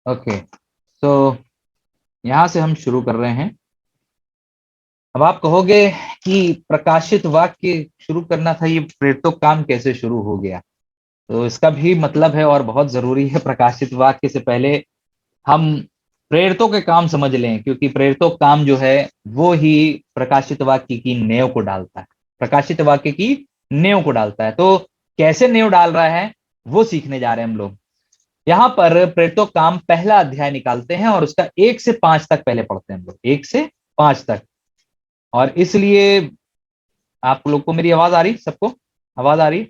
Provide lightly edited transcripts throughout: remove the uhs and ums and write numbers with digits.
Okay, तो यहां से हम शुरू कर रहे हैं। अब आप कहोगे कि प्रकाशित वाक्य शुरू करना था, ये प्रेरितों काम कैसे शुरू हो गया? तो इसका भी मतलब है और बहुत जरूरी है। प्रकाशित वाक्य से पहले हम प्रेरितों के काम समझ लें, क्योंकि प्रेरितों काम जो है वो ही प्रकाशित वाक्य की नेव को डालता है, प्रकाशित वाक्य की नेव को डालता है। तो कैसे नेव डाल रहा है वो सीखने जा रहे हैं हम लोग। यहाँ पर प्रेरितों काम पहला अध्याय निकालते हैं और उसका 1 से 5 तक पहले पढ़ते हैं हम लोग, 1 से 5 तक। और इसलिए आप लोग को मेरी आवाज आ रही, सबको आवाज आ रही?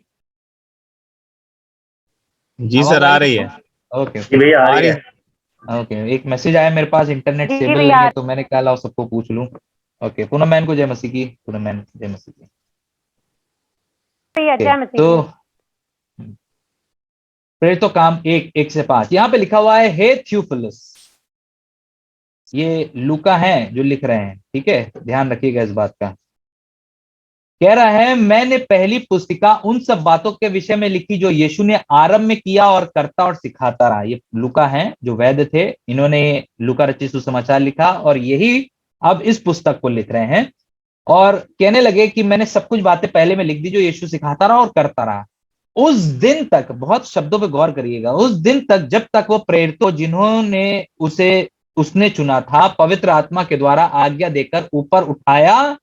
जी आवाज सर, आ आ रही रही सबको? है। ओके जी ओके। भैया आ आ रही रही। है। ओके, एक मैसेज आया मेरे पास, इंटरनेट जी स्टेबल नहीं भैया है, तो मैंने कहा लाओ सबको पूछ लूं। ओके, पूनम मैन को जय मसीह की, पूनम मैन जय मसीह की। भैया ओके, जय मसीह तो की। प्रेरितों काम 1, 1 से 5। यहाँ पे लिखा हुआ है, हे थ्यूफिलस। ये लूका है जो लिख रहे हैं, ठीक है, ध्यान रखिएगा इस बात का। कह रहा है, मैंने पहली पुस्तिका उन सब बातों के विषय में लिखी जो यीशु ने आरंभ में किया और करता और सिखाता रहा। ये लूका है जो वैद्य थे, इन्होंने लूका रचित सुसमाचार लिखा और यही अब इस पुस्तक को लिख रहे हैं। और कहने लगे कि मैंने सब कुछ बातें पहले में लिख दी जो यीशु सिखाता रहा और करता रहा। उस दिन तक, बहुत शब्दों पे गौर करिएगा, उस दिन तक जब तक वो प्रेरितों जिन्होंने उसे उसने चुना था पवित्र आत्मा के द्वारा आज्ञा देकर ऊपर उठाया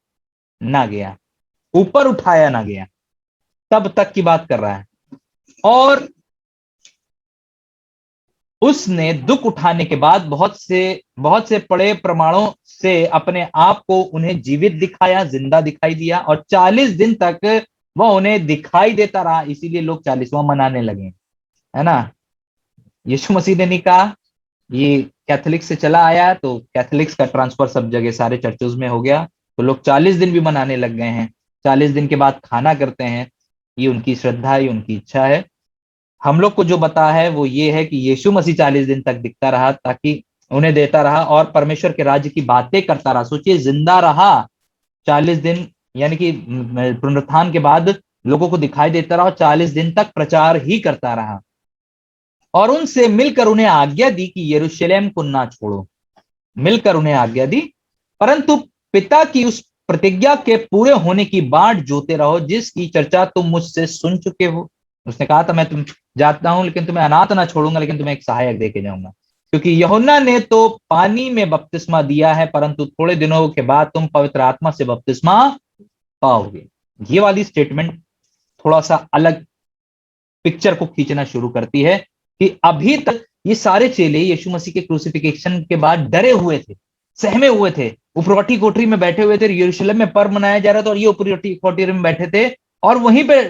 ना गया, ऊपर उठाया ना गया, तब तक की बात कर रहा है। और उसने दुख उठाने के बाद बहुत से बड़े प्रमाणों से अपने आप को उन्हें जीवित दिखाया, जिंदा दिखाई दिया, और 40 दिन तक वह उन्हें दिखाई देता रहा। इसीलिए लोग 40वां मनाने लगे, है ना। यीशु मसीह ने नहीं कहा, ये कैथोलिक से चला आया तो कैथोलिक्स का ट्रांसफर सब जगह सारे चर्चों में हो गया, तो लोग 40 दिन भी मनाने लग गए हैं। 40 दिन के बाद खाना करते हैं, ये उनकी श्रद्धा है, ये उनकी इच्छा है। हम लोग को जो बता है वो ये है कि यीशु मसीह 40 दिन तक दिखता रहा, ताकि उन्हें देता रहा और परमेश्वर के राज्य की बातें करता रहा। सोचिए, जिंदा रहा 40 दिन, यानी कि पुनरुत्थान के बाद लोगों को दिखाई देता रहा और 40 दिन तक प्रचार ही करता रहा। और उनसे मिलकर उन्हें आज्ञा दी कि यरूशलेम को ना छोड़ो, मिलकर उन्हें आज्ञा दी, परंतु पिता की उस प्रतिज्ञा के पूरे होने की बाट जोते रहो जिसकी चर्चा तुम मुझसे सुन चुके हो। उसने कहा था, मैं तुम जाता हूं लेकिन तुम्हें अनाथ ना छोड़ूंगा, लेकिन तुम्हें एक सहायक देके जाऊंगा। क्योंकि यूहन्ना ने तो पानी में बपतिस्मा दिया है, परंतु थोड़े दिनों के बाद तुम पवित्र आत्मा से बपतिस्मा पाओगे। ये वाली स्टेटमेंट थोड़ा सा अलग पिक्चर को खींचना शुरू करती है कि अभी तक ये सारे चेले यीशु मसीह के क्रूसिफिकेशन के बाद डरे हुए थे, सहमे हुए थे, उपरोटी कोठरी में बैठे हुए थे, यरूशलेम में पर्व मनाया जा रहा था और ये उपरोटी कोठरी में बैठे थे और वहीं पे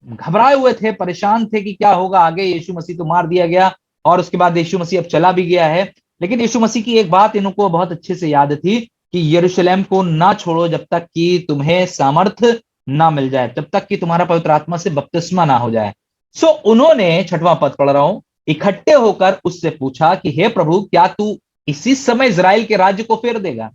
घबराए हुए थे, परेशान थे कि क्या होगा आगे। यीशु मसीह तो मार दिया गया और उसके बाद यीशु मसीह अब चला भी गया है, लेकिन यीशु मसीह की एक बात इनको बहुत अच्छे से याद थी कि यरूशलेम को ना छोड़ो जब तक कि तुम्हें सामर्थ्य ना मिल जाए, जब तक कि तुम्हारा पवित्र आत्मा से बपतिस्मा ना हो जाए। सो उन्होंने, 6वां पद पढ़ रहा हूं, इकट्ठे होकर उससे पूछा कि हे प्रभु, क्या तू इसी समय इजराइल के राज्य को फेर देगा?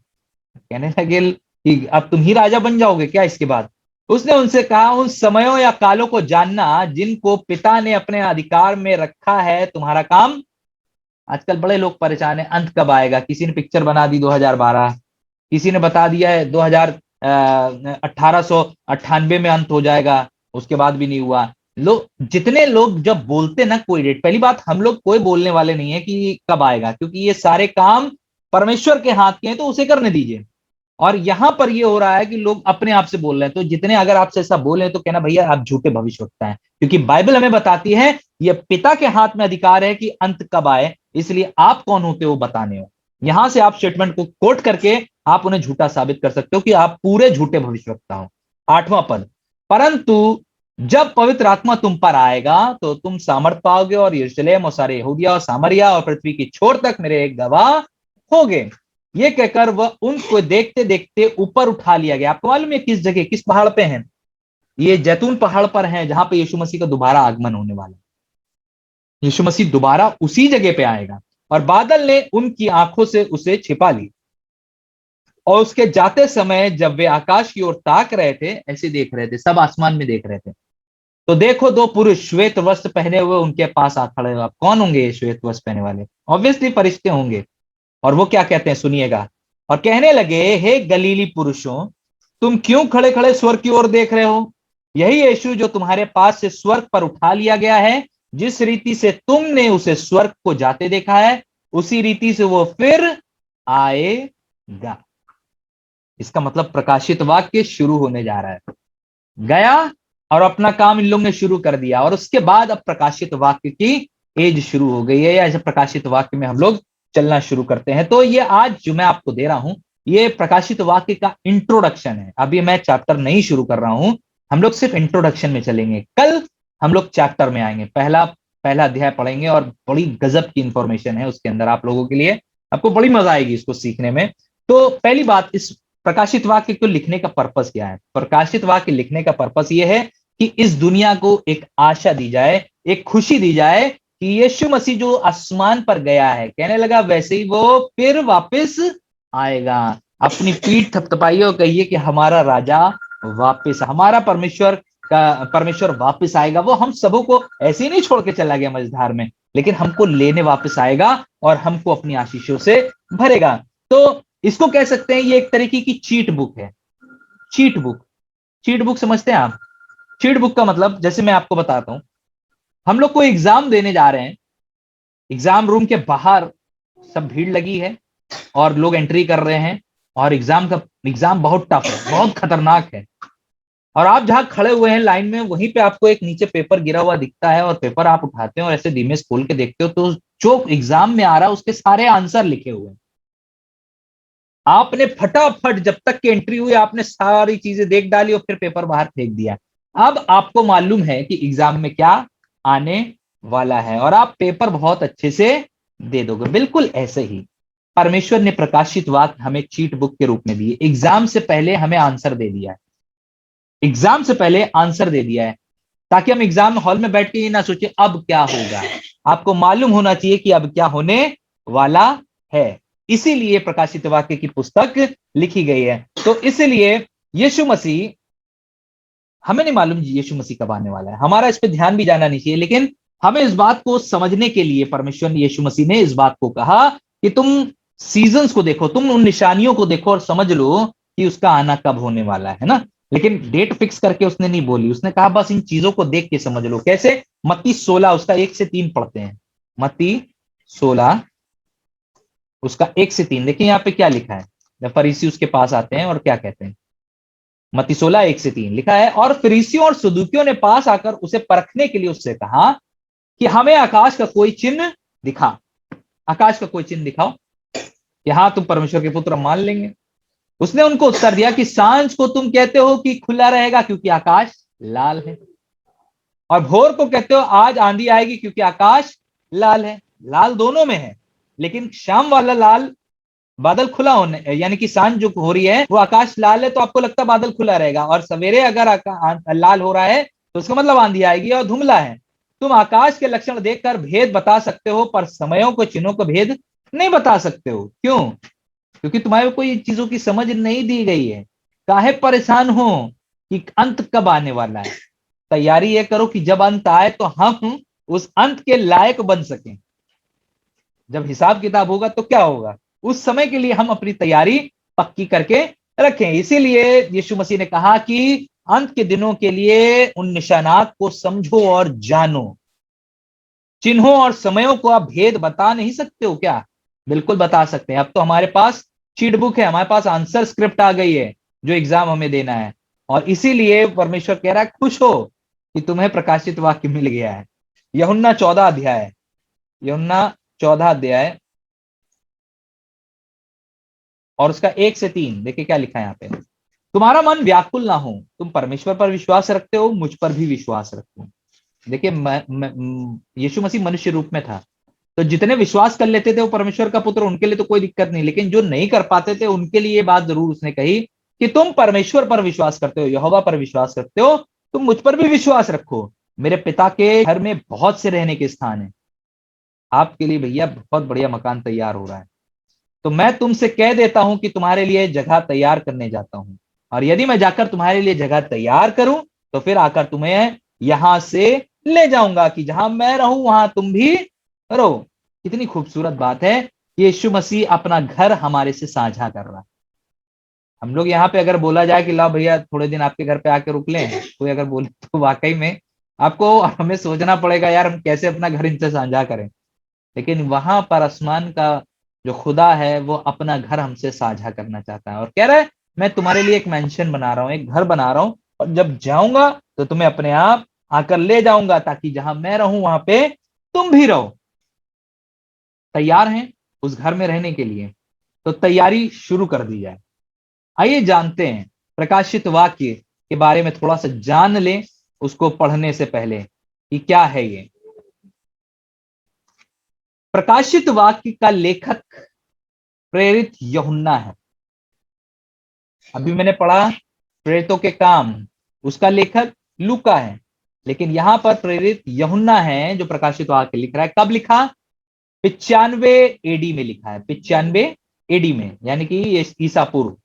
कहने लगे कि अब तुम ही राजा बन जाओगे क्या इसके बाद? उसने उनसे कहा, उन समयों या कालों को जानना जिनको पिता ने अपने अधिकार में रखा है तुम्हारा काम। आजकल बड़े लोग परेशान है, अंत कब आएगा? किसी ने पिक्चर बना दी 2012, किसी ने बता दिया है 1898 में अंत हो जाएगा, उसके बाद भी नहीं हुआ। लोग, जितने लोग जब बोलते ना कोई डेट, पहली बात हम लोग कोई बोलने वाले नहीं है कि कब आएगा, क्योंकि ये सारे काम परमेश्वर के हाथ के हैं, तो उसे करने दीजिए। और यहां पर ये हो रहा है कि लोग अपने आप से बोल रहे हैं, तो जितने अगर आपसे ऐसा बोले तो कहना भैया आप झूठे भविष्यवक्ता हैं, क्योंकि बाइबल हमें बताती है ये पिता के हाथ में अधिकार है कि अंत कब आए, इसलिए आप कौन होते हो बताने हो। यहां से आप स्टेटमेंट को कोट करके आप उन्हें झूठा साबित कर सकते हो कि आप पूरे झूठे भविष्यवक्ता हो। 8वां पद, परंतु जब पवित्र आत्मा तुम पर आएगा तो तुम सामर्थ पाओगे और यरूशलेम और सारे यहूदिया और सामरिया और पृथ्वी की छोर तक मेरे एक गवाह होगे। ये कहकर वह उनको देखते देखते ऊपर उठा लिया गया। आपको मालूम है किस जगह, किस पहाड़ पे है? ये जैतून पहाड़ पर है, जहां पे यीशु मसीह का दोबारा आगमन होने वाला है। यीशु मसीह दोबारा उसी जगह पे आएगा। और बादल ने उनकी आंखों से उसे छिपा ली और उसके जाते समय जब वे आकाश की ओर ताक रहे थे, ऐसे देख रहे थे, सब आसमान में देख रहे थे, तो देखो दो पुरुष श्वेत वस्त्र पहने हुए उनके पास आ खड़े हो। आप कौन होंगे ये श्वेत वस्त्र पहने वाले? ऑब्वियसली फरिश्ते होंगे। और वो क्या कहते हैं सुनिएगा। और कहने लगे, हे गलीली पुरुषों, तुम क्यों खड़े खड़े स्वर्ग की ओर देख रहे हो? यही यीशु जो तुम्हारे पास से स्वर्ग पर उठा लिया गया है, जिस रीति से तुमने उसे स्वर्ग को जाते देखा है, उसी रीति से वो फिर आएगा। इसका मतलब प्रकाशित वाक्य शुरू होने जा रहा है। गया और अपना काम इन लोगों ने शुरू कर दिया, और उसके बाद अब प्रकाशित वाक्य की एज शुरू हो गई है, या ऐसे प्रकाशित वाक्य में हम लोग चलना शुरू करते हैं। तो ये आज जो मैं आपको दे रहा हूं, ये प्रकाशित वाक्य का इंट्रोडक्शन है। अभी मैं चैप्टर नहीं शुरू कर रहा हूं, हम लोग सिर्फ इंट्रोडक्शन में चलेंगे। कल हम लोग चैप्टर में आएंगे, पहला अध्याय पढ़ेंगे, और बड़ी गजब की इंफॉर्मेशन है उसके अंदर आप लोगों के लिए। आपको बड़ी मजा आएगी इसको सीखने में। तो पहली बात, इस प्रकाशित वाक्य को लिखने का पर्पस क्या है? प्रकाशित वाक्य लिखने का पर्पस यह है कि इस दुनिया को एक आशा दी जाए, एक खुशी दी जाए कि यीशु मसीह जो आसमान पर गया है, कहने लगा वैसे ही वो फिर वापस आएगा। अपनी पीठ थपथपाइए और कहिए कि हमारा राजा वापस, हमारा परमेश्वर वापस आएगा। वो हम सबों को ऐसे ही नहीं छोड़ के चला गया मझधार में, लेकिन हमको लेने वापस आएगा और हमको अपनी आशीषों से भरेगा। तो इसको कह सकते हैं ये एक तरीके की चीट बुक है। चीट बुक समझते हैं आप? चीट बुक का मतलब, जैसे मैं आपको बताता हूं, हम लोग को एग्जाम देने जा रहे हैं, एग्जाम रूम के बाहर सब भीड़ लगी है और लोग एंट्री कर रहे हैं, और एग्जाम बहुत टफ है, बहुत खतरनाक है। और आप जहां खड़े हुए हैं लाइन में, वहीं पे आपको एक नीचे पेपर गिरा हुआ दिखता है, और पेपर आप उठाते हैं और ऐसे धीमे से खोल के देखते हो, तो जो एग्जाम में आ रहा है उसके सारे आंसर लिखे हुए हैं। आपने फटाफट, जब तक की एंट्री हुई, आपने सारी चीजें देख डाली और फिर पेपर बाहर फेंक दिया। अब आपको मालूम है कि एग्जाम में क्या आने वाला है, और आप पेपर बहुत अच्छे से दे दोगे। बिल्कुल ऐसे ही परमेश्वर ने प्रकाशित वाक्य हमें चीट बुक के रूप में दिए। एग्जाम से पहले हमें आंसर दे दिया है, एग्जाम से पहले आंसर दे दिया है, ताकि हम एग्जाम हॉल में बैठ के ये ना सोचे अब क्या होगा। आपको मालूम होना चाहिए कि अब क्या होने वाला है। इसीलिए प्रकाशित वाक्य की पुस्तक लिखी गई है। तो इसलिए यीशु मसीह, हमें नहीं मालूम यीशु मसीह कब आने वाला है, हमारा इस पे ध्यान भी जाना नहीं चाहिए, लेकिन हमें इस बात को समझने के लिए परमेश्वर ने, यीशु मसीह ने इस बात को कहा कि तुम सीजन्स को देखो, तुम उन निशानियों को देखो और समझ लो कि उसका आना कब होने वाला है ना। लेकिन डेट फिक्स करके उसने नहीं बोली, उसने कहा बस इन चीजों को देख के समझ लो। कैसे? मत्ती 16 उसका 1 से 3 पढ़ते हैं। मत्ती 16 उसका 1 से 3 देखिए यहाँ पे क्या लिखा है। जब फरीसी उसके पास आते हैं और क्या कहते हैं, मत्ती 16 1 से 3 लिखा है, और फरीसियों और सदूकियों ने पास आकर उसे परखने के लिए उससे कहा कि हमें आकाश का कोई चिन्ह दिखा, आकाश का कोई चिन्ह दिखाओ कि हाँ तुम परमेश्वर के पुत्र मान लेंगे। उसने उनको उत्तर दिया कि सांझ को तुम कहते हो कि खुला रहेगा क्योंकि आकाश लाल है, और भोर को कहते हो आज आंधी आएगी क्योंकि आकाश लाल है। लाल दोनों में है, लेकिन शाम वाला लाल बादल खुला होने, यानी कि सांझ जो हो रही है वो आकाश लाल है, तो आपको लगता है बादल खुला रहेगा, और सवेरे अगर लाल हो रहा है तो उसका मतलब आंधी आएगी और धुंधला है। तुम आकाश के लक्षण देखकर भेद बता सकते हो, पर समयों को, चिन्हों को भेद नहीं बता सकते हो। क्यों? क्योंकि तुम्हारे कोई चीजों की समझ नहीं दी गई है। काहे परेशान हो कि अंत कब आने वाला है? तैयारी ये करो कि जब अंत आए तो हम उस अंत के लायक बन सकें। जब हिसाब किताब होगा तो क्या होगा, उस समय के लिए हम अपनी तैयारी पक्की करके रखें। इसीलिए यीशु मसीह ने कहा कि अंत के दिनों के लिए उन निशानात को समझो और जानो। चिन्हों और समयों को आप भेद बता नहीं सकते हो क्या? बिल्कुल बता सकते हैं। अब तो हमारे पास चीट बुक है, हमारे पास आंसर स्क्रिप्ट आ गई है जो एग्जाम हमें देना है, और इसीलिए परमेश्वर कह रहा है खुश हो कि तुम्हें प्रकाशित वाक्य मिल गया है। यूहन्ना 14 अध्याय, यूहन्ना 14 अध्याय और उसका 1 से 3 देखिए क्या लिखा है यहाँ पे। तुम्हारा मन व्याकुल ना हो, तुम परमेश्वर पर विश्वास रखते हो, मुझ पर भी विश्वास रखो। देखिए यीशु मसीह मनुष्य रूप में था, तो जितने विश्वास कर लेते थे वो परमेश्वर का पुत्र, उनके लिए तो कोई दिक्कत नहीं, लेकिन जो नहीं कर पाते थे उनके लिए ये बात जरूर उसने कही कि तुम परमेश्वर पर विश्वास करते हो, यहोवा पर विश्वास करते हो, तुम मुझ पर भी विश्वास रखो। मेरे पिता के घर में बहुत से रहने के स्थान है, आपके लिए भैया बहुत बढ़िया मकान तैयार हो रहा है, तो मैं तुमसे कह देता हूं कि तुम्हारे लिए जगह तैयार करने जाता हूं, और यदि मैं जाकर तुम्हारे लिए जगह तैयार करूं तो फिर आकर तुम्हें यहां से ले जाऊंगा कि जहां मैं रहूं वहां तुम भी रहो। कितनी खूबसूरत बात है। यीशु मसीह अपना घर हमारे से साझा कर रहा है। हम लोग यहाँ पे अगर बोला जाए कि ला भैया थोड़े दिन आपके घर पे आके रुक लें, कोई अगर बोले तो वाकई में आपको हमें सोचना पड़ेगा यार हम कैसे अपना घर इनसे साझा करें। लेकिन वहां पर आसमान का जो खुदा है वो अपना घर हमसे साझा करना चाहता है और कह रहा है मैं तुम्हारे लिए एक मेंशन बना रहा हूं, एक घर बना रहा हूं, और जब जाऊंगा तो तुम्हें अपने आप आकर ले जाऊंगा ताकि जहां मैं रहूं वहां पे तुम भी रहो। तैयार हैं उस घर में रहने के लिए? तो तैयारी शुरू कर दी जाए। आइए जानते हैं प्रकाशित वाक्य के बारे में, थोड़ा सा जान लें उसको पढ़ने से पहले कि क्या है ये। प्रकाशित वाक्य का लेखक प्रेरित यूहन्ना है। अभी मैंने पढ़ा प्रेरितों के काम, उसका लेखक लूका है, लेकिन यहां पर प्रेरित यूहन्ना है जो प्रकाशित वाक्य लिख रहा है। कब लिखा? 95 एडी में लिखा है। 95 एडी में, यानी कि ये ईसा पूर्व।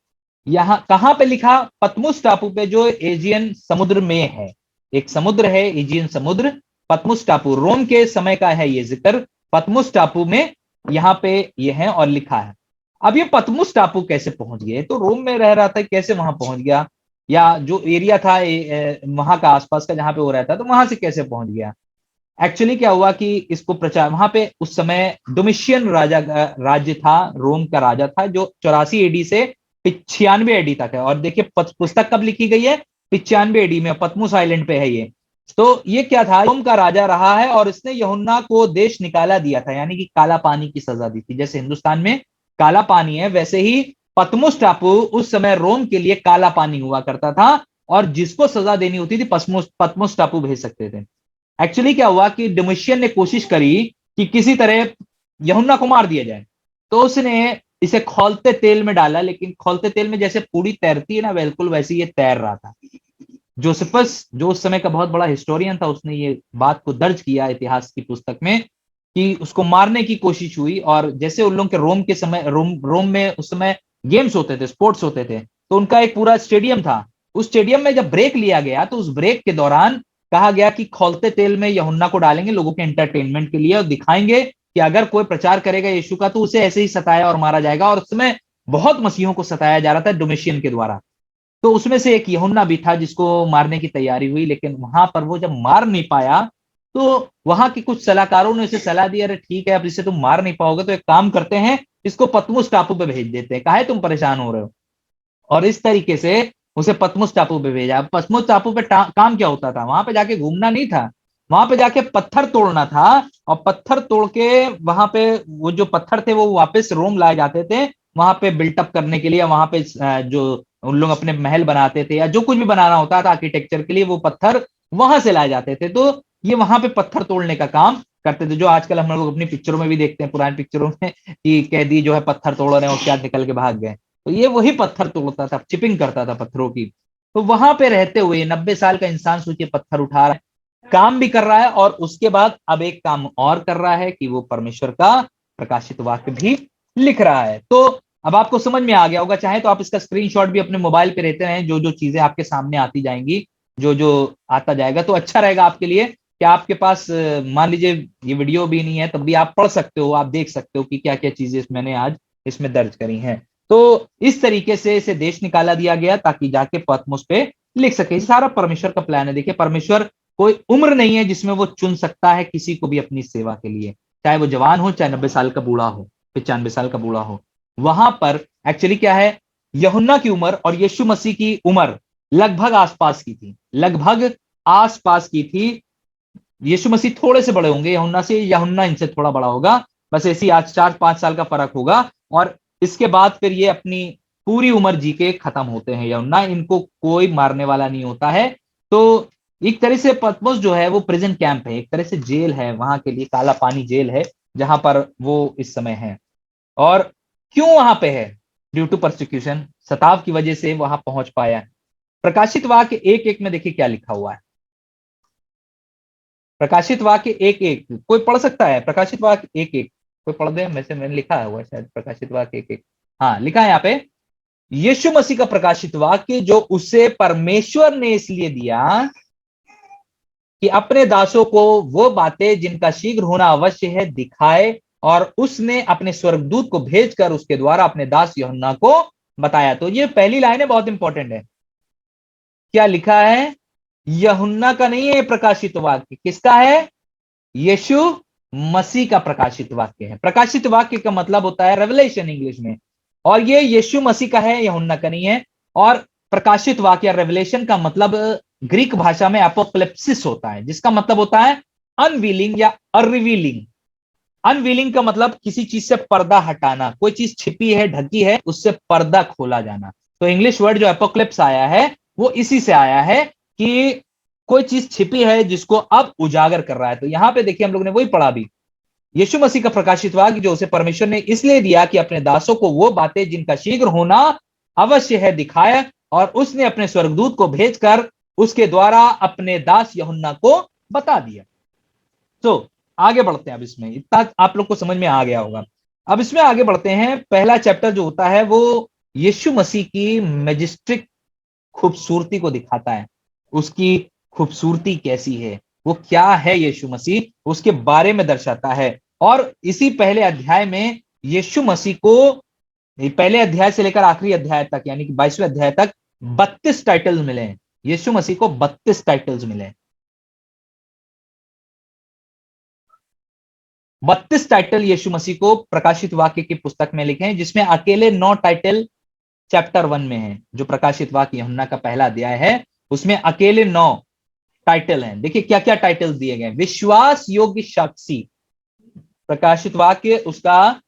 यहां कहां पे लिखा? पतमुस टापू पे जो एजियन समुद्र में है। एक समुद्र है एजियन समुद्र, पतमुस टापू, रोम के समय का है ये जिक्र। पतमुस टापू में यहां पे ये है और लिखा है। अब ये पतमुस टापू कैसे पहुंच गए? तो रोम में रह रहा था, कैसे वहां पहुंच गया? या जो एरिया था वहां का आसपास का जहां पे वो रहता तो वहां से कैसे पहुंच गया? एक्चुअली क्या हुआ कि इसको प्रचार वहां पे उस समय डोमिशियन राजा राज्य था, रोम का राजा था जो 84 एडी से 96 एडी तक है। और देखिए पुस्तक कब लिखी गई है? 95 एडी में, पतमुस आइलैंड पे है ये। तो ये क्या था, रोम का राजा रहा है और इसने यूहन्ना को देश निकाला दिया था, यानी कि काला पानी की सजा दी थी। जैसे हिंदुस्तान में काला पानी है वैसे ही पतमुस टापू उस समय रोम के लिए काला पानी हुआ करता था, और जिसको सजा देनी होती थी पतमुस पतमुस टापू भेज सकते थे। एक्चुअली क्या हुआ कि डोमिशियन ने कोशिश करी कि किसी तरह यूहन्ना को मार दिया जाए, तो उसने इसे खौलते तेल में डाला, लेकिन खौलते तेल में जैसे पूरी तैरती है ना, बिल्कुल वैसे ये तैर रहा था। जोसेफस जो उस समय का बहुत बड़ा हिस्टोरियन था, उसने ये बात को दर्ज किया इतिहास की पुस्तक में कि उसको मारने की कोशिश हुई। और जैसे उन लोगों के रोम के समय रोम में उस समय गेम्स होते थे, स्पोर्ट्स होते थे, तो उनका एक पूरा स्टेडियम था। उस स्टेडियम में जब ब्रेक लिया गया तो उस ब्रेक के दौरान कहा गया कि खौलते तेल में यूहन्ना को डालेंगे लोगों के एंटरटेनमेंट के लिए, और दिखाएंगे कि अगर कोई प्रचार करेगा यीशु का तो उसे ऐसे ही सताया और मारा जाएगा। और उसमें बहुत मसीहों को सताया जा रहा था डोमिशियन के द्वारा। तो उसमें से एक यूहन्ना भी था जिसको मारने की तैयारी हुई, लेकिन वहां पर वो जब मार नहीं पाया तो वहां के कुछ सलाहकारों ने उसे सलाह दी, अरे ठीक है अब इसे तुम मार नहीं पाओगे तो एक काम करते हैं, इसको पतमुस टापू पे भेज देते हैं, काहे तुम परेशान हो रहे हो। और इस तरीके से उसे पतमुस टापू पे भेजा। पतमुस टापू पे काम क्या होता था? वहां पे जाके घूमना नहीं था, वहां पे जाके पत्थर तोड़ना था। और पत्थर तोड़ के वहां पे वो जो पत्थर थे वो वापस रोम लाए जाते थे, वहां पे बिल्टअप करने के लिए। वहां पे जो उन लोग अपने महल बनाते थे या जो कुछ भी बनाना होता था आर्किटेक्चर के लिए, वो पत्थर वहां से लाए जाते थे। तो ये वहां पे पत्थर तोड़ने का काम करते थे, जो आजकल हम लोग अपनी पिक्चरों में भी देखते हैं, पुरानी पिक्चरों में, कि कैदी जो है पत्थर तोड़ रहे हैं और क्या निकल के भाग गए। तो ये वही पत्थर तोड़ता था, चिपिंग करता था पत्थरों की। तो वहां पे रहते हुए 90 साल का इंसान सोचिए, पत्थर उठा रहा है, काम भी कर रहा है, और उसके बाद अब एक काम और कर रहा है कि वो परमेश्वर का प्रकाशित वाक्य भी लिख रहा है। तो अब आपको समझ में आ गया होगा। चाहे तो आप इसका स्क्रीनशॉट भी अपने मोबाइल पे रहते हैं, जो जो चीजें आपके सामने आती जाएंगी, जो जो आता जाएगा, तो अच्छा रहेगा आपके लिए कि आपके पास मान लीजिए ये वीडियो भी नहीं है तब भी आप पढ़ सकते हो, आप देख सकते हो कि क्या क्या चीजें मैंने आज इसमें दर्ज करी हैं। तो इस तरीके से इसे देश निकाला दिया गया ताकि जाके पतमुस पे लिख सके। सारा परमेश्वर का प्लान है। देखिए परमेश्वर कोई उम्र नहीं है जिसमें वो चुन सकता है किसी को भी अपनी सेवा के लिए, चाहे वो जवान हो चाहे 90 साल का बूढ़ा हो, 95 साल का बूढ़ा हो। वहां पर एक्चुअली क्या है, यूहन्ना की उम्र और यीशु मसीह की उम्र लगभग आसपास की थी, लगभग आसपास की थी। यीशु मसीह थोड़े से बड़े होंगे यूहन्ना से, यूहन्ना इनसे थोड़ा बड़ा होगा, बस ऐसी आज 4-5 साल का फर्क होगा। और इसके बाद फिर ये अपनी पूरी उम्र जी के खत्म होते हैं यूहन्ना, इनको कोई मारने वाला नहीं होता है। तो एक तरह से पतमोस जो है वो प्रिजन कैंप है, एक तरह से जेल है वहां के लिए, काला पानी जेल है जहां पर वो इस समय है। और क्यों वहां पे है? ड्यू टू परसिक्यूशन, सताव की वजह से वहां पहुंच पाया है। प्रकाशित वाक्य एक एक में देखिए क्या लिखा हुआ है। प्रकाशित वाक्य एक एक कोई पढ़ सकता है? प्रकाशित वाक्य एक एक कोई पढ़ दे, में से मैंने लिखा हुआ है शायद प्रकाशित वाक्य एक एक। हाँ लिखा है यहाँ पे, यीशु मसीह का प्रकाशित वाक्य जो उसे परमेश्वर ने इसलिए दिया कि अपने दासों को वो बातें जिनका शीघ्र होना अवश्य है दिखाए, और उसने अपने स्वर्गदूत को भेजकर उसके द्वारा अपने दास यूहन्ना को बताया। तो ये पहली लाइन है, बहुत इंपॉर्टेंट है। क्या लिखा है? यूहन्ना का नहीं है प्रकाशित वाक्य, किसका है? यीशु मसीह का प्रकाशित वाक्य है। प्रकाशित वाक्य का मतलब होता है रेवलेशन इंग्लिश में, और ये यीशु मसीह का है, यूहन्ना का नहीं है। और प्रकाशित वाक्य रेवलेशन का मतलब ग्रीक भाषा में एपोक्लिप्सिस होता है, जिसका मतलब होता है अनवीलिंग या अनरिवीलिंग। अनवीलिंग का मतलब किसी चीज से पर्दा हटाना, कोई चीज छिपी है, ढकी है, उससे पर्दा खोला जाना। तो इंग्लिश वर्ड जो एपोक्लिप्स आया है वो इसी से आया है कि कोई चीज छिपी है जिसको अब उजागर कर रहा है। तो यहां पे देखिए हम लोग ने वही पढ़ा भी, यीशु मसीह का प्रकाशित वाक्य जो उसे परमेश्वर ने इसलिए दिया कि अपने दासों को वो बातें जिनका शीघ्र होना अवश्य है दिखाए, और उसने अपने स्वर्गदूत को भेजकर उसके द्वारा अपने दास यूहन्ना को बता दिया। तो आगे बढ़ते हैं। अब इसमें इतना आप लोग को समझ में आ गया होगा। अब इसमें आगे बढ़ते हैं। पहला चैप्टर जो होता है वो यीशु मसीह की मैजेस्टिक खूबसूरती को दिखाता है। उसकी खूबसूरती कैसी है, वो क्या है यीशु मसीह, उसके बारे में दर्शाता है। और इसी पहले अध्याय में यीशु मसीह को पहले अध्याय से लेकर आखिरी अध्याय तक यानी कि 22वें अध्याय तक 32 टाइटल्स मिले हैं। यीशु मसीह को 32 टाइटल्स मिले हैं। 32 टाइटल यीशु मसीह को प्रकाशित वाक्य की पुस्तक में लिखे हैं, जिसमें अकेले 9 टाइटल चैप्टर 1 में है। जो प्रकाशित वाक्य यूहन्ना का पहला अध्याय है उसमें अकेले 9 टाइटल हैं। देखिए क्या क्या टाइटल्स दिए गए। विश्वास योग्य साक्षी, प्रकाशित वाक्य उसका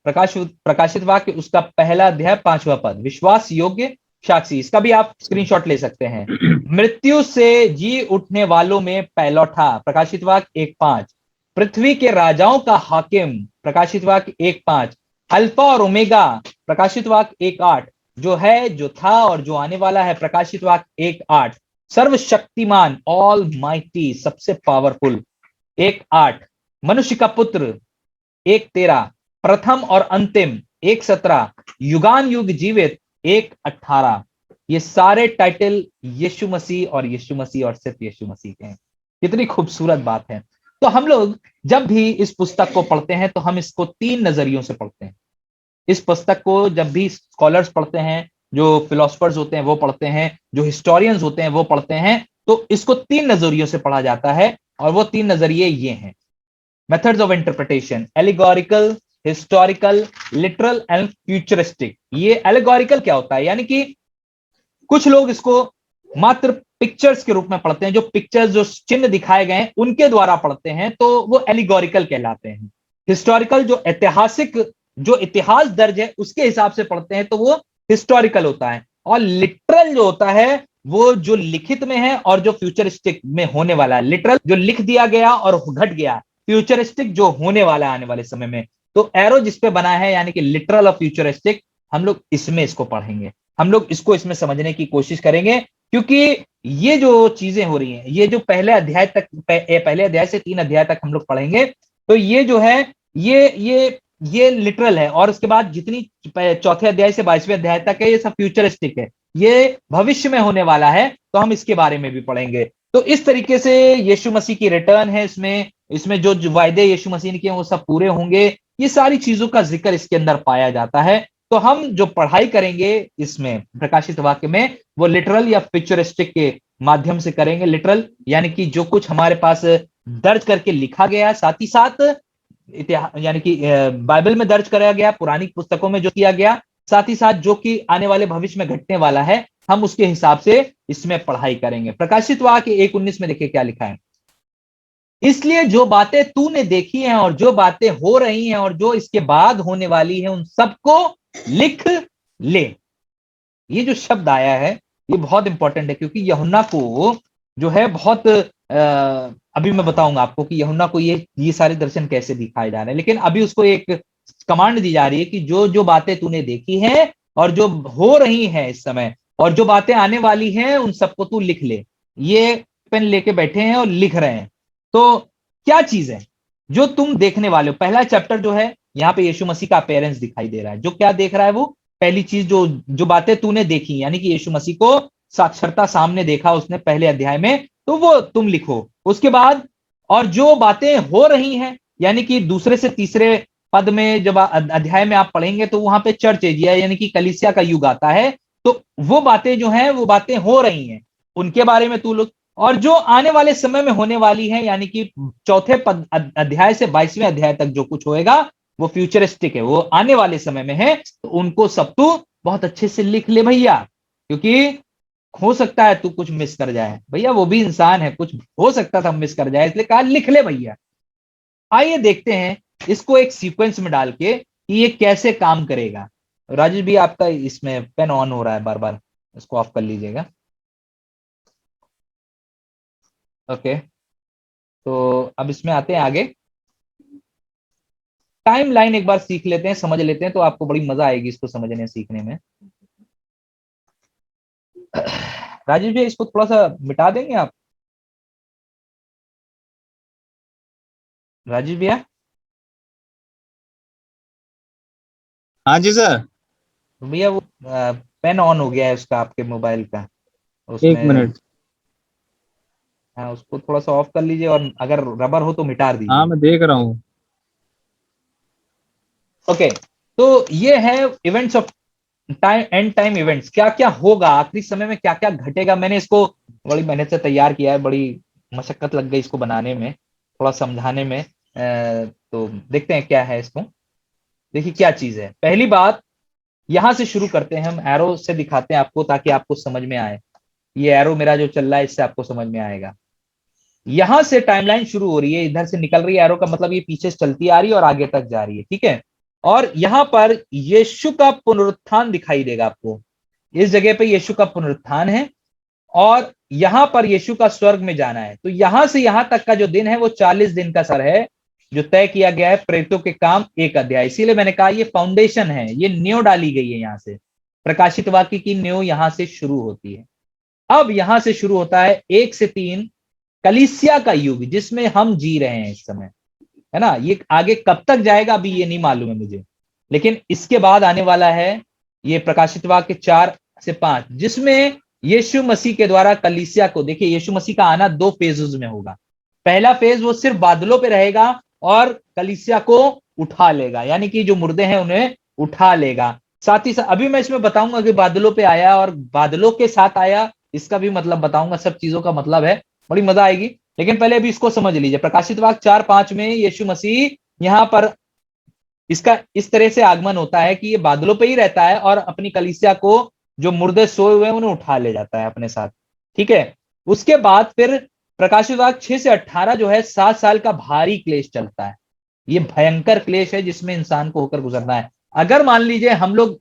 प्रकाशित वाक्य उसका पहला अध्याय 5वां पद, विश्वास योग्य साक्षी। इसका भी आप स्क्रीनशॉट ले सकते हैं। मृत्यु से जी उठने वालों में पहलौठा, प्रकाशित वाक्य 1:5। पृथ्वी के राजाओं का हाकिम, प्रकाशित वाक्य 1:5। अल्फा और ओमेगा, प्रकाशित वाक्य 1:8। जो है, जो था और जो आने वाला है, प्रकाशित वाक्य 1:8। सर्वशक्तिमान, ऑल माइटी, सबसे पावरफुल, 1:8। मनुष्य का पुत्र, 1:13। प्रथम और अंतिम, 1:17। युगान युग जीवित, 1:18। ये सारे टाइटल यीशु मसीह और सिर्फ यीशु मसीह के हैं। कितनी खूबसूरत बात है। तो हम लोग जब भी इस पुस्तक को पढ़ते हैं तो हम इसको 3 नजरियों से पढ़ते हैं। इस पुस्तक को जब भी स्कॉलर्स पढ़ते हैं, जो फिलोसफर्स होते हैं वो पढ़ते हैं, जो हिस्टोरियंस होते हैं वो पढ़ते हैं, तो इसको 3 नजरियों से पढ़ा जाता है। और वो 3 नजरिए ये हैं। Methods of interpretation, allegorical, historical, literal and futuristic. ये एलिगोरिकल क्या होता है, यानी कि कुछ लोग इसको मात्र पिक्चर्स के रूप में पढ़ते हैं। जो पिक्चर्स, जो चिन्ह दिखाए गए हैं उनके द्वारा पढ़ते हैं, तो वो एलिगोरिकल कहलाते हैं। हिस्टोरिकल, जो ऐतिहासिक, जो इतिहास दर्ज है उसके हिसाब से पढ़ते हैं, तो वो हिस्टोरिकल होता है। और लिटरल जो होता है वो जो लिखित में है और जो फ्यूचरिस्टिक में होने वाला है। लिटरल जो लिख दिया गया और घट गया, फ्यूचरिस्टिक जो होने वाला है आने वाले समय में। तो एरो जिसपे बना है यानी कि लिटरल और फ्यूचरिस्टिक, हम लोग इसमें इसको पढ़ेंगे। हम लोग इसको इसमें समझने की कोशिश करेंगे, क्योंकि ये जो चीजें हो रही हैं, ये जो पहले अध्याय तक, पहले अध्याय से 3 अध्याय तक हम लोग पढ़ेंगे, तो ये जो है ये लिटरल है। और उसके बाद जितनी चौथे अध्याय से 22वें अध्याय तक है ये सब फ्यूचरिस्टिक है, ये भविष्य में होने वाला है, तो हम इसके बारे में भी पढ़ेंगे। तो इस तरीके से यीशु मसीह की रिटर्न है, इसमें जो वायदे यीशु मसीह ने किए वो सब पूरे होंगे। ये सारी चीजों का जिक्र इसके अंदर पाया जाता है। तो हम जो पढ़ाई करेंगे इसमें प्रकाशित वाक्य में, वो लिटरल या फ्यूचरिस्टिक के माध्यम से करेंगे। लिटरल यानी कि जो कुछ हमारे पास दर्ज करके लिखा गया, साथ ही साथ इतिहास यानी कि बाइबल में दर्ज कराया गया, पुरानी पुस्तकों में जो किया गया, साथ ही साथ जो कि आने वाले भविष्य में घटने वाला है, हम उसके हिसाब से इसमें पढ़ाई करेंगे। प्रकाशित वाक्य 1:19 में देखिए क्या लिखा है। इसलिए जो बातें तूने देखी हैं और जो बातें हो रही हैं और जो इसके बाद होने वाली हैं, उन सबको लिख ले। ये जो शब्द आया है ये बहुत इंपॉर्टेंट है, क्योंकि यूहन्ना को जो है बहुत अभी मैं बताऊंगा आपको कि यूहन्ना को ये सारे दर्शन कैसे दिखाए जा रहे हैं। लेकिन अभी उसको एक कमांड दी जा रही है कि जो जो बातें तूने देखी हैं और जो हो रही हैं इस समय और जो बातें आने वाली हैं, उन सबको तू लिख ले। ये पेन लेके बैठे हैं और लिख रहे हैं। तो क्या चीज है जो तुम देखने वाले हो? पहला चैप्टर जो है, यहाँ पे यीशु मसीह का अपीयरेंस दिखाई दे रहा है। जो क्या देख रहा है वो, पहली चीज जो बातें तूने देखी, यानी कि यीशु मसीह को साक्षरता सामने देखा उसने पहले अध्याय में, तो वो तुम लिखो। उसके बाद और जो बातें हो रही हैं, यानी कि दूसरे से तीसरे पद में जब अध्याय में आप पढ़ेंगे तो वहां पे चर्च एज यानी कि कलीसिया का युग आता है, तो वो बातें जो हैं वो बातें हो रही हैं, उनके बारे में तू लोग। और जो आने वाले समय में होने वाली है, यानी कि चौथे पद अध्याय से 22वें अध्याय तक जो कुछ होएगा वो फ्यूचरिस्टिक है, वो आने वाले समय में है, तो उनको सब तू बहुत अच्छे से लिख ले भैया, क्योंकि हो सकता है तू कुछ मिस कर जाए भैया, वो भी इंसान है, कुछ हो सकता था मिस कर जाए, इसलिए कहा लिख ले भैया। आइए देखते हैं इसको एक सीक्वेंस में डाल के कि ये कैसे काम करेगा। राजेश भी आपका इसमें पेन ऑन हो रहा है बार बार, इसको ऑफ कर लीजिएगा। ओके, तो अब इसमें आते हैं आगे। टाइम लाइन एक बार सीख लेते हैं, समझ लेते हैं, तो आपको बड़ी मजा आएगी इसको समझने सीखने में। राजेश जी इसको थोड़ा सा मिटा देंगे आप, राजेश भैया। हाँ जी सर। भैया वो पेन ऑन हो गया है उसका, आपके मोबाइल का, एक उसमें। मिनट। हाँ, उसको थोड़ा सा ऑफ कर लीजिए, और अगर रबर हो तो मिटा हाँ दीजिए। मैं देख रहा हूँ। ओके, तो ये है events of time, and time events, क्या क्या होगा आखिरी समय में, क्या क्या घटेगा। मैंने इसको बड़ी मेहनत से तैयार किया है, बड़ी मशक्कत लग गई इसको बनाने में, थोड़ा समझाने में। तो देखते हैं क्या है इसको। देखिए क्या चीज है, पहली बात यहां से शुरू करते हैं, हम एरो से दिखाते हैं आपको ताकि आपको समझ में आए। ये एरो मेरा जो चल रहा है इससे आपको समझ में आएगा। यहां से टाइमलाइन शुरू हो रही है, इधर से निकल रही है एरो का मतलब ये पीछे चलती आ रही है और आगे तक जा रही है, ठीक है। और यहां पर यीशु का पुनरुत्थान दिखाई देगा आपको, इस जगह पे यीशु का पुनरुत्थान है, और यहां पर यीशु का स्वर्ग में जाना है। तो यहां से यहां तक का जो दिन है वो 40 दिन का सर है, जो तय किया गया है प्रेरितों के काम 1 अध्याय। इसीलिए मैंने कहा ये फाउंडेशन है, ये नींव डाली गई है। यहां से प्रकाशित वाक्य की नींव यहां से शुरू होती है। अब यहां से शुरू होता है 1 से 3 कलीसिया का युग, जिसमें हम जी रहे हैं इस समय, है ना। ये आगे कब तक जाएगा अभी ये नहीं मालूम है मुझे, लेकिन इसके बाद आने वाला है ये प्रकाशित वाक्य 4 से 5, जिसमें यीशु मसीह के द्वारा कलीसिया को, देखिए यीशु मसीह का आना 2 फेजेस में होगा। पहला फेज वो सिर्फ बादलों पे रहेगा और कलीसिया को उठा लेगा, यानी कि जो मुर्दे हैं उन्हें उठा लेगा। साथ ही साथ अभी मैं इसमें बताऊंगा कि बादलों पे आया और बादलों के साथ आया, इसका भी मतलब बताऊंगा, सब चीजों का मतलब है, बड़ी मजा आएगी। लेकिन पहले अभी इसको समझ लीजिए, प्रकाशित वाक्य 4-5 में यीशु मसीह यहां पर, इसका इस तरह से आगमन होता है कि ये बादलों पे ही रहता है और अपनी कलीसिया को, जो मुर्दे सोए हुए हैं उन्हें उठा ले जाता है अपने साथ, ठीक है। उसके बाद फिर प्रकाशित वाक्य 6 से 18 जो है 7 साल का भारी क्लेश चलता है। ये भयंकर क्लेश है जिसमें इंसान को होकर गुजरना है। अगर मान लीजिए हम लोग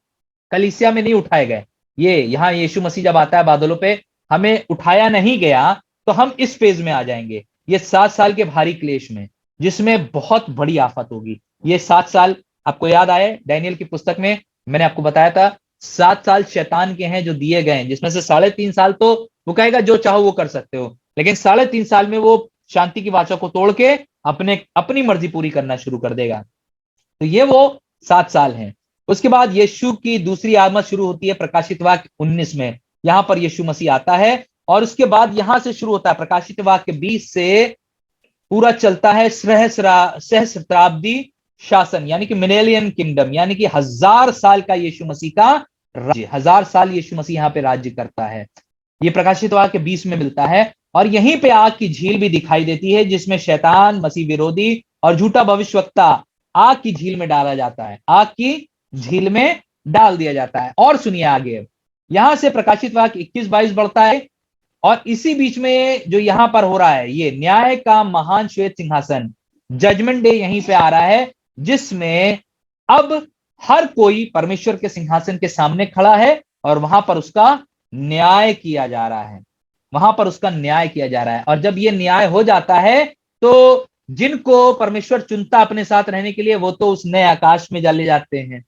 कलीसिया में नहीं उठाए गए, ये यहाँ यीशु मसीह जब आता है बादलों पे, हमें उठाया नहीं गया, तो हम इस फेज में आ जाएंगे, ये 7 साल के भारी क्लेश में, जिसमें बहुत बड़ी आफत होगी। ये 7 साल आपको याद आए डैनियल की पुस्तक में मैंने आपको बताया था, 7 साल शैतान के हैं जो दिए गए हैं, जिसमें से 3.5 साल तो वो कहेगा जो चाहो वो कर सकते हो, लेकिन 3.5 साल में वो शांति की वाचा को तोड़ के अपने अपनी मर्जी पूरी करना शुरू कर देगा। तो ये वो 7 साल हैं। उसके बाद यीशु की दूसरी आमद शुरू होती है प्रकाशित वाक्य 19 में, यहां पर यीशु मसीह आता है, और उसके बाद यहां से शुरू होता है प्रकाशित वाक्य 20 से पूरा चलता है सहस्त्राब्दी शासन, यानी कि मिलेनियम किंगडम, यानी कि 1000 साल का यीशु मसीह का राज्य, 1000 साल यीशु मसीह यहाँ पे राज्य करता है। ये प्रकाशित वाक्य 20 में मिलता है। और यहीं पे आग की झील भी दिखाई देती है, जिसमें शैतान, मसीह विरोधी और झूठा भविष्यवक्ता आग की झील में डाला जाता है, आग की झील में डाल दिया जाता है। और सुनिए आगे, यहां से प्रकाशित वाक्य 21-22 बढ़ता है, और इसी बीच में जो यहां पर हो रहा है ये न्याय का महान श्वेत सिंहासन, जजमेंट डे यहीं पे आ रहा है, जिसमें अब हर कोई परमेश्वर के सिंहासन के सामने खड़ा है और वहां पर उसका न्याय किया जा रहा है, वहां पर उसका न्याय किया जा रहा है। और जब ये न्याय हो जाता है तो जिनको परमेश्वर चुनता अपने साथ रहने के लिए, वो तो उस नए आकाश में डाले जाते हैं,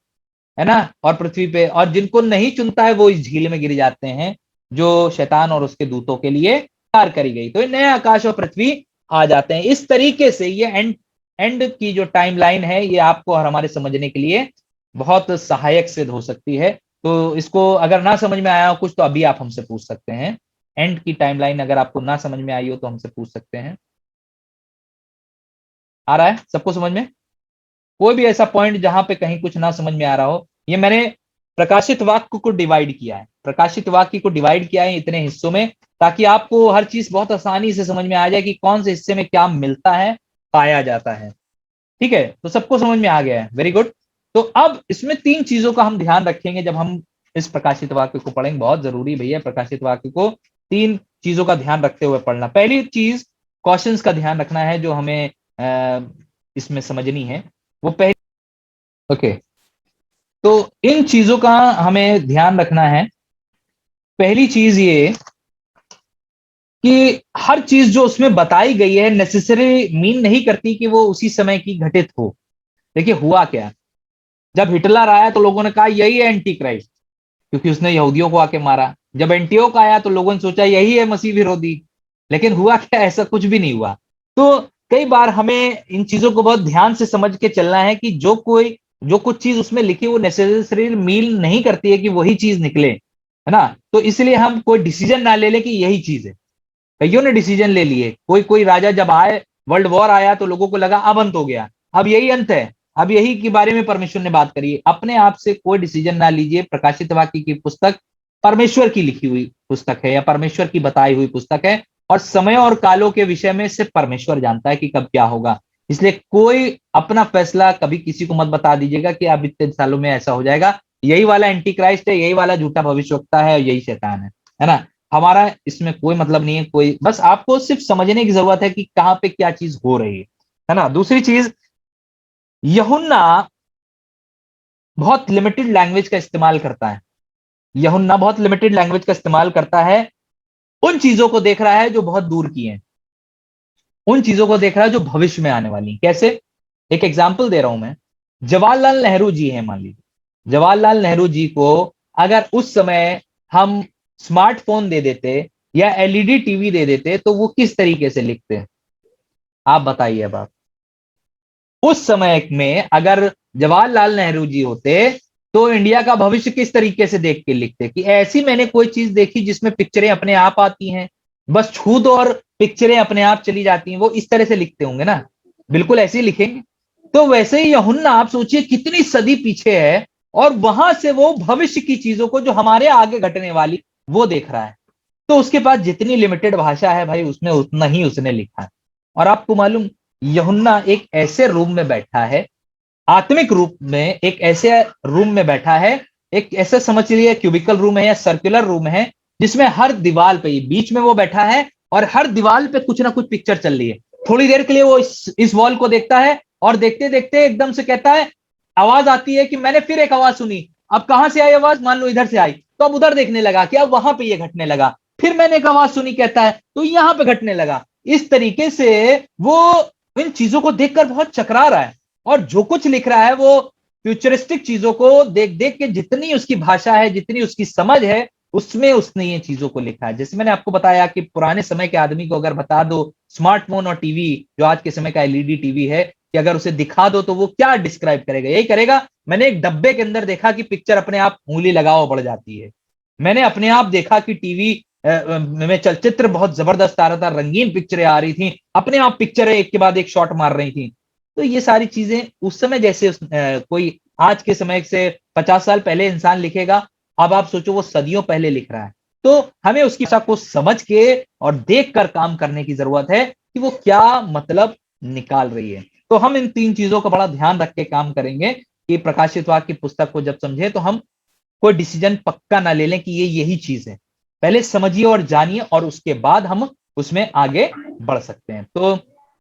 है ना, और पृथ्वी पे, और जिनको नहीं चुनता है वो इस झील में गिर जाते हैं, जो शैतान और उसके दूतों के लिए तैयार करी गई। तो ये नए आकाश और पृथ्वी आ जाते हैं। इस तरीके से ये एंड की जो टाइमलाइन है ये आपको और हमारे समझने के लिए बहुत सहायक सिद्ध हो सकती है। तो इसको अगर ना समझ में आया हो कुछ तो अभी आप हमसे पूछ सकते हैं। एंड की टाइमलाइन अगर आपको ना समझ में आई हो तो हमसे पूछ सकते हैं। आ रहा है सबको समझ में? कोई भी ऐसा पॉइंट जहां पे कहीं कुछ ना समझ में आ रहा हो। ये मैंने प्रकाशित वाक्य को डिवाइड किया है, प्रकाशित वाक्य को डिवाइड किया है इतने हिस्सों में, ताकि आपको हर चीज बहुत आसानी से समझ में आ जाए कि कौन से हिस्से में क्या मिलता है, पाया जाता है। ठीक है, तो सबको समझ में आ गया है, वेरी गुड। तो अब इसमें तीन चीजों का हम ध्यान रखेंगे जब हम इस प्रकाशित वाक्य को पढ़ेंगे। बहुत जरूरी भैया प्रकाशित वाक्य को तीन चीजों का ध्यान रखते हुए पढ़ना। पहली चीज क्वेश्चंस का ध्यान रखना है जो हमें इसमें समझनी है। वो पहली, ओके, तो इन चीजों का हमें ध्यान रखना है। पहली चीज ये कि हर चीज जो उसमें बताई गई है नेसेसरी मीन नहीं करती कि वो उसी समय की घटित हो। देखिए हुआ क्या, जब हिटलर आया तो लोगों ने कहा यही है एंटी क्राइस्ट, क्योंकि उसने यहूदियों को आके मारा। जब एंटियोक आया तो लोगों ने सोचा यही है मसीह विरोधी, लेकिन हुआ क्या, ऐसा कुछ भी नहीं हुआ। तो कई बार हमें इन चीजों को बहुत ध्यान से समझ के चलना है कि जो कुछ चीज उसमें लिखी वो नेसेसरी मीन नहीं करती है कि वही चीज निकले, है ना। तो इसलिए हम कोई डिसीजन ना ले ले कि यही चीज है। कईयों ने डिसीजन ले लिए, कोई कोई राजा जब आए, वर्ल्ड वॉर आया तो लोगों को लगा अब अंत हो गया, अब यही अंत है, अब यही के बारे में परमेश्वर ने बात करी है। अपने आप से कोई डिसीजन ना लीजिए। प्रकाशित वाक्य की पुस्तक परमेश्वर की लिखी हुई पुस्तक है या परमेश्वर की बताई हुई पुस्तक है, और समय और कालों के विषय में सिर्फ परमेश्वर जानता है कि कब क्या होगा। इसलिए कोई अपना फैसला कभी किसी को मत बता दीजिएगा कि अब इतने सालों में ऐसा हो जाएगा, यही वाला एंटी क्राइस्ट है, यही वाला झूठा भविष्यवक्ता है, यही शैतान है ना। हमारा इसमें कोई मतलब नहीं है, कोई बस आपको सिर्फ समझने की जरूरत है कि कहां पे क्या चीज हो रही है ना। दूसरी चीज, यूहन्ना बहुत लिमिटेड लैंग्वेज का इस्तेमाल करता है। यूहन्ना बहुत लिमिटेड लैंग्वेज का इस्तेमाल करता है। उन चीजों को देख रहा है जो बहुत दूर की हैं, उन चीजों को देख रहा है जो भविष्य में आने वाली। कैसे? एक एग्जाम्पल दे रहा हूं मैं। जवाहरलाल नेहरू जी हैं, मान लीजिए जवाहरलाल नेहरू जी को अगर उस समय हम स्मार्टफोन दे देते या एलईडी टीवी दे देते तो वो किस तरीके से लिखते? आप बताइए। अब आप उस समय में अगर जवाहरलाल नेहरू जी होते तो इंडिया का भविष्य किस तरीके से देख के लिखते? कि ऐसी मैंने कोई चीज देखी जिसमें पिक्चरें अपने आप आती हैं, बस छू दो और पिक्चरें अपने आप चली जाती हैं, वो इस तरह से लिखते होंगे ना, बिल्कुल ऐसे ही लिखेंगे। तो वैसे ही यूहन्ना आप सोचिए कितनी सदी पीछे है, और वहां से वो भविष्य की चीजों को जो हमारे आगे घटने वाली वो देख रहा है। तो उसके पास जितनी लिमिटेड भाषा है भाई, उसमें उतना ही उसने लिखा है। और आपको मालूम, यूहन्ना एक ऐसे रूम में बैठा है, आत्मिक रूप में एक ऐसे रूम में बैठा है, एक ऐसा समझ लीजिए क्यूबिकल रूम है या सर्कुलर रूम है, जिसमें हर दीवार पे बीच में वो बैठा है और हर दीवार पे कुछ ना कुछ पिक्चर चल रही है। थोड़ी देर के लिए वो इस वॉल को देखता है और देखते देखते एकदम से कहता है, आवाज आती है कि मैंने फिर एक आवाज सुनी। अब कहां से आई आवाज? मान लो इधर से आई, तो अब उधर देखने लगा कि अब वहां पे ये घटने लगा। फिर मैंने एक आवाज सुनी, कहता है, तो यहां पे घटने लगा। इस तरीके से वो इन चीजों को देखकर बहुत चकरा रहा है, और जो कुछ लिख रहा है वो फ्यूचरिस्टिक चीजों को देख देख के, जितनी उसकी भाषा है, जितनी उसकी समझ है, उसमें उसने ये चीजों को लिखा है। जैसे मैंने आपको बताया कि पुराने समय के आदमी को अगर बता दो स्मार्टफोन और टीवी, जो आज के समय का एलईडी टीवी है, कि अगर उसे दिखा दो तो वो क्या डिस्क्राइब करेगा? यही करेगा, मैंने एक डब्बे के अंदर देखा कि पिक्चर अपने आप उंगली लगाओ बढ़ जाती है। मैंने अपने आप देखा कि टीवी में चलचित्र बहुत जबरदस्त आ रहा था, रंगीन पिक्चरें आ रही थी, अपने आप पिक्चरें एक के बाद एक शॉट मार रही थी। तो ये सारी चीजें उस समय जैसे कोई आज के समय से 50 साल पहले इंसान लिखेगा, अब आप सोचो वो सदियों पहले लिख रहा है। तो हमें उसकी भाषा को समझ के और देख कर काम करने की जरूरत है कि वो क्या मतलब निकाल रही है। तो हम इन तीन चीजों का बड़ा ध्यान रख के काम करेंगे कि प्रकाशित वाक्य की पुस्तक को जब समझे तो हम कोई डिसीजन पक्का ना ले लें कि ये यही चीज है। पहले समझिए और जानिए, और उसके बाद हम उसमें आगे बढ़ सकते हैं। तो